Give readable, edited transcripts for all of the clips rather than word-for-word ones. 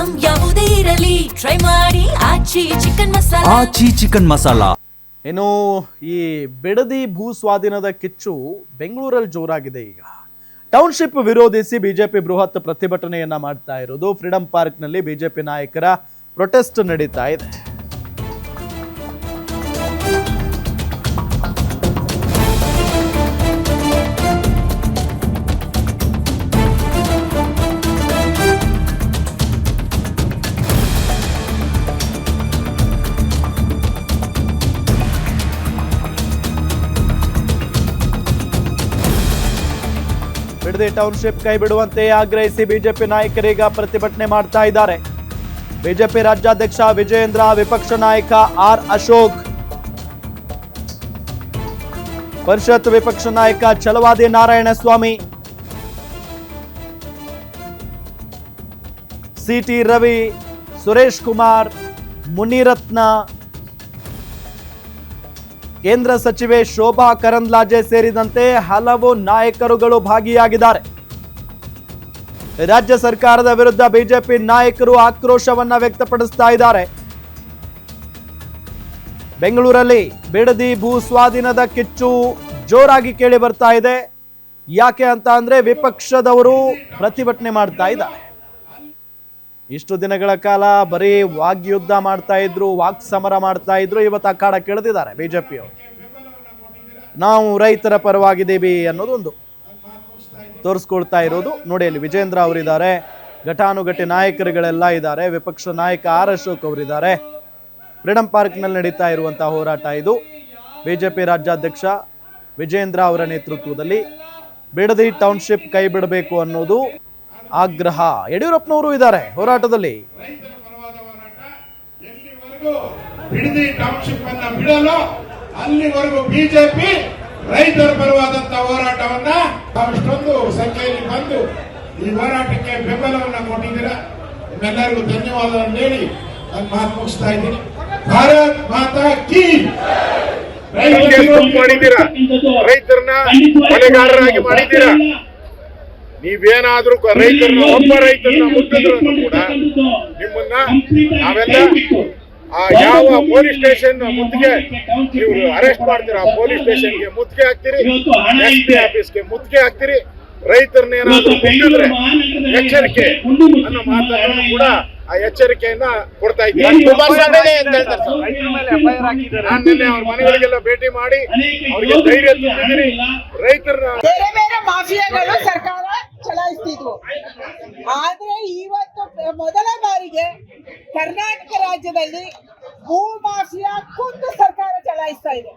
Item ಯಾವುದೇ ಇರಲಿ try ಮಾಡಿ ಆಚಿ ಚಿಕನ್ ಮಸಾಲಾ. ಇನ್ನು ಈ ಬಿಡದಿ ಭೂ ಸ್ವಾಧೀನದ ಕಿಚ್ಚು ಬೆಂಗಳೂರಲ್ಲಿ ಜೋರಾಗಿದೆ. ಈಗ ಟೌನ್ಶಿಪ್ ವಿರೋಧಿಸಿ ಬಿಜೆಪಿ ಬೃಹತ್ ಪ್ರತಿಭಟನೆಯನ್ನ ಮಾಡ್ತಾ ಇರೋದು. ಫ್ರೀಡಂ ಪಾರ್ಕ್ ನಲ್ಲಿ ಬಿಜೆಪಿ ನಾಯಕರ ಪ್ರೊಟೆಸ್ಟ್ ನಡೀತಾ ಇದೆ. ಬಿಡದಿ ಟೌನ್ಶಿಪ್ ಕೈ ಬಿಡುವಂತೆ ಆಗ್ರಹಿಸಿ ಬಿಜೆಪಿ ನಾಯಕರೀಗ ಪ್ರತಿಭಟನೆ ಮಾಡ್ತಾ ಇದ್ದಾರೆ. ಬಿಜೆಪಿ ರಾಜ್ಯಾಧ್ಯಕ್ಷ ವಿಜಯೇಂದ್ರ, ವಿಪಕ್ಷ ನಾಯಕ ಆರ್ ಅಶೋಕ್, ಪರಿಷತ್ ವಿಪಕ್ಷ ನಾಯಕ ಛಲವಾದಿ ನಾರಾಯಣಸ್ವಾಮಿ, ಸಿಟಿ ರವಿ, ಸುರೇಶ್ ಕುಮಾರ್, ಮುನಿರತ್ನ, ಕೇಂದ್ರ ಸಚಿವೆ ಶೋಭಾ ಕರಂದ್ಲಾಜೆ ಸೇರಿದಂತೆ ಹಲವು ನಾಯಕರುಗಳು ಭಾಗಿಯಾಗಿದ್ದಾರೆ. ರಾಜ್ಯ ಸರ್ಕಾರದ ವಿರುದ್ಧ ಬಿಜೆಪಿ ನಾಯಕರು ಆಕ್ರೋಶವನ್ನ ವ್ಯಕ್ತಪಡಿಸ್ತಾ ಇದ್ದಾರೆ. ಬೆಂಗಳೂರಲ್ಲಿ ಬಿಡದಿ ಭೂ ಸ್ವಾಧೀನದ ಕಿಚ್ಚು ಜೋರಾಗಿ ಕೇಳಿ ಬರ್ತಾ ಇದೆ. ಯಾಕೆ ಅಂತ ಅಂದ್ರೆ ವಿಪಕ್ಷದವರು ಪ್ರತಿಭಟನೆ ಮಾಡ್ತಾ ಇದ್ದಾರೆ. ಇಷ್ಟು ದಿನಗಳ ಕಾಲ ಬರೀ ವಾಗ್ಯುದ್ಧ ಮಾಡ್ತಾ ಇದ್ರು, ವಾಕ್ ಸಮರ ಮಾಡ್ತಾ ಇದ್ರು. ಇವತ್ತು ಅಖಾಡ ಕೆಳೆದಿದ್ದಾರೆ ಬಿಜೆಪಿಯವರು. ನಾವು ರೈತರ ಪರವಾಗಿದ್ದೀವಿ ಅನ್ನೋದೊಂದು ತೋರಿಸ್ಕೊಳ್ತಾ ಇರೋದು. ನೋಡಿ, ಅಲ್ಲಿ ವಿಜೇಂದ್ರ ಅವರಿದ್ದಾರೆ, ಘಟಾನುಘಟಿ ನಾಯಕರುಗಳೆಲ್ಲ ಇದ್ದಾರೆ, ವಿಪಕ್ಷ ನಾಯಕ ಆರ್ ಅಶೋಕ್ ಅವರಿದ್ದಾರೆ. ಫ್ರೀಡಂ ಪಾರ್ಕ್ ನಲ್ಲಿ ನಡೀತಾ ಇರುವಂತಹ ಹೋರಾಟ ಇದು. ಬಿಜೆಪಿ ರಾಜ್ಯಾಧ್ಯಕ್ಷ ವಿಜೇಂದ್ರ ಅವರ ನೇತೃತ್ವದಲ್ಲಿ ಬಿಡದಿ ಟೌನ್ಶಿಪ್ ಕೈ ಬಿಡಬೇಕು ಅನ್ನೋದು ಆಗ್ರಹ. ಯಡಿಯೂರಪ್ಪನವರು ಇದ್ದಾರೆ ಹೋರಾಟದಲ್ಲಿ. ಬಿಡದಿ ಟೌನ್ಶಿಪ್ ಅನ್ನ ಬಿಡಲು ಅಲ್ಲಿವರೆಗೂ ಬಿಜೆಪಿ ರೈತರ ಪರವಾದಂತಹ ಹೋರಾಟವನ್ನ ಅಷ್ಟೊಂದು ಸಂಖ್ಯೆಯಲ್ಲಿ ಬಂದು ಈ ಹೋರಾಟಕ್ಕೆ ಬೆಂಬಲವನ್ನ ಕೊಟ್ಟಿದ್ದೀರಾ. ನಿಮ್ಮೆಲ್ಲರಿಗೂ ಧನ್ಯವಾದವನ್ನು ಹೇಳಿ ನನ್ನ ಮಾತು ಮುಗಿಸ್ತಾ ಇದ್ದೀನಿ. ಭಾರತ್ ಮಾತಾ ಕೀ. ಮಾಡಿದ್ದೀರಾ, ರೈತರನ್ನ ಕೊಲೆಗಾರರಾಗಿ ಮಾಡಿದ್ದೀರಾ. ನೀವೇನಾದ್ರೂ ರೈತರನ್ನ ಒಬ್ಬ ರೈತರನ್ನ ಮುಟ್ಟಿದ್ರು ಕೂಡ ನಿಮ್ಮನ್ನ ನಾವೆಲ್ಲ ಯಾವ ಪೊಲೀಸ್ ಸ್ಟೇಷನ್ ಮುತ್ತಿಗೆ ನೀವು ಅರೆಸ್ಟ್ ಮಾಡ್ತೀರಾ, ಪೊಲೀಸ್ ಸ್ಟೇಷನ್ಗೆ ಮುತ್ತಿಗೆ ಹಾಕ್ತೀರಿ, ಎಸ್ಪಿ ಆಫೀಸ್ಗೆ ಮುತ್ತಿಗೆ ಹಾಕ್ತೀರಿ. ರೈತರನ್ನ ಏನಾದ್ರೂ ಮುಟ್ಟಿದ್ರೆ ಎಚ್ಚರಿಕೆ ಅನ್ನೋ ಮಾತನ್ನು ಕೂಡ ಆ ಎಚ್ಚರಿಕೆಯನ್ನ ಕೊಡ್ತಾ ಇದ್ದೀವಿ. ನಾನು ನಿನ್ನೆ ಅವ್ರ ಮನೆಗಳಿಗೆಲ್ಲ ಭೇಟಿ ಮಾಡಿ ಅವರಿಗೆ ಧೈರ್ಯ ತುಂಬಿದ್ದೀನಿ. ರೈತರನ್ನ ಬೇರೆ ಬೇರೆ ಮಾಫಿಯಾಗಳು ಸರ್ಕಾರ ಚಲಾಯಿಸ್ತಿದ್ವು. ಆದ್ರೆ ಇವತ್ತು ಮೊದಲ ಬಾರಿಗೆ ಕರ್ನಾಟಕ ರಾಜ್ಯದಲ್ಲಿ ಭೂ ಮಾಫಿಯಾ ಖುದ್ದು ಸರ್ಕಾರ ಚಲಾಯಿಸ್ತಾ ಇದೆ.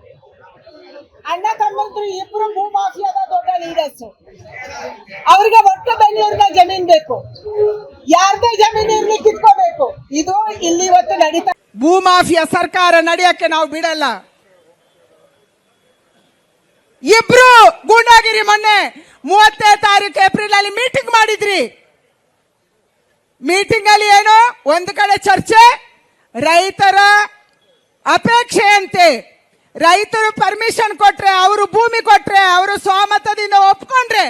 ಅಣ್ಣ ತಮ್ಮಂದ್ರು ಇಬ್ರು ಭೂ ಮಾಫಿಯಾದ ದೊಡ್ಡ ಲೀಡರ್ಸ್. ಅವ್ರಿಗೆ ಒಟ್ಟು ಬೆಂಗಳೂರಿನ ಜಮೀನ್ ಬೇಕು, ಯಾರ್ದೇ ಜಮೀನು ಇರ್ಲಿ ಕಿತ್ಕೋಬೇಕು. ಇದು ಇಲ್ಲಿ ಇವತ್ತು ನಡೀತಾ. ಭೂ ಮಾಫಿಯಾ ಸರ್ಕಾರ ನಡೆಯಕ್ಕೆ ನಾವು ಬಿಡಲ್ಲ. ಇಬ್ರು ಗೂಂಡಾಗಿರಿ ಮೊನ್ನೆ 30ನೇ ತಾರೀಕು ಏಪ್ರಿಲ್ ಅಲ್ಲಿ ಮೀಟಿಂಗ್ ಮಾಡಿದ್ರಿ. ಮೀಟಿಂಗ್ ಅಲ್ಲಿ ಏನು, ಒಂದು ಕಡೆ ಚರ್ಚೆ, ರೈತರ ಅಪೇಕ್ಷೆಯಂತೆ ರೈತರು ಪರ್ಮಿಷನ್ ಕೊಟ್ರೆ, ಅವರು ಭೂಮಿ ಕೊಟ್ರೆ, ಅವರು ಸ್ವಾಮತದಿಂದ ಒಪ್ಕೊಂಡ್ರೆ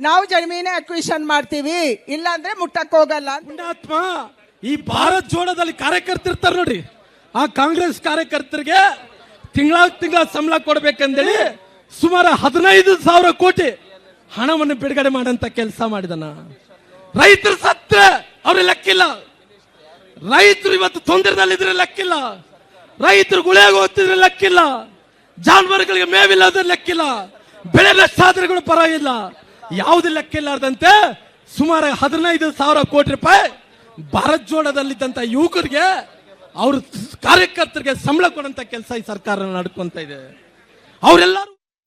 ನಾವು ಜಮೀನೇ ಅಕ್ವಿಷನ್ ಮಾಡ್ತೀವಿ, ಇಲ್ಲಾಂದ್ರೆ ಮುಟ್ಟಕ್ ಹೋಗಲ್ಲ. ಪುಣ್ಯಾತ್ಮ, ಈ ಭಾರತ್ ಜೋಡದಲ್ಲಿ ಕಾರ್ಯಕರ್ತರಿರ್ತಾರೆ ನೋಡ್ರಿ, ಆ ಕಾಂಗ್ರೆಸ್ ಕಾರ್ಯಕರ್ತರಿಗೆ ತಿಂಗಳ ಸಂಬಳ ಕೊಡ್ಬೇಕಂದೇಳಿ ಸುಮಾರು 15,000 ಕೋಟಿ ಹಣವನ್ನು ಬಿಡುಗಡೆ ಮಾಡಂತ ಕೆಲಸ ಮಾಡಿದನ. ರೈತರು ಸತ್ರೆ ಅವ್ರಿಗೆ ಲೆಕ್ಕಿಲ್ಲ, ರೈತರು ಇವತ್ತು ತೊಂದರೆನಲ್ಲಿದ್ರೆ ಲೆಕ್ಕಿಲ್ಲ, ರೈತರು ಗುಳೆಯಾಗಿ ಹೋಗ್ತಿದ್ರೆ ಲೆಕ್ಕಿಲ್ಲ, ಜಾನುವಾರುಗಳಿಗೆ ಮೇವಿಲ್ಲದ್ರೆ ಲೆಕ್ಕಿಲ್ಲ, ಬೆಳೆ ನಷ್ಟ ಆದ್ರೆಗಳು ಪರವಾಗಿಲ್ಲ, ಯಾವ್ದು ಲೆಕ್ಕಿಲ್ಲಾರ್ದಂತೆ ಸುಮಾರು 15,000 ಕೋಟಿ ರೂಪಾಯಿ ಭಾರತ್ ಜೋಡದಲ್ಲಿದ್ದಂತ ಯುವಕರಿಗೆ, ಅವ್ರ ಕಾರ್ಯಕರ್ತರಿಗೆ ಸಂಬಳ ಕೊಡಂತ ಕೆಲಸ ಈ ಸರ್ಕಾರ ನಡ್ಕೊಂತ ಇದೆ. ಅವರೆಲ್ಲರೂ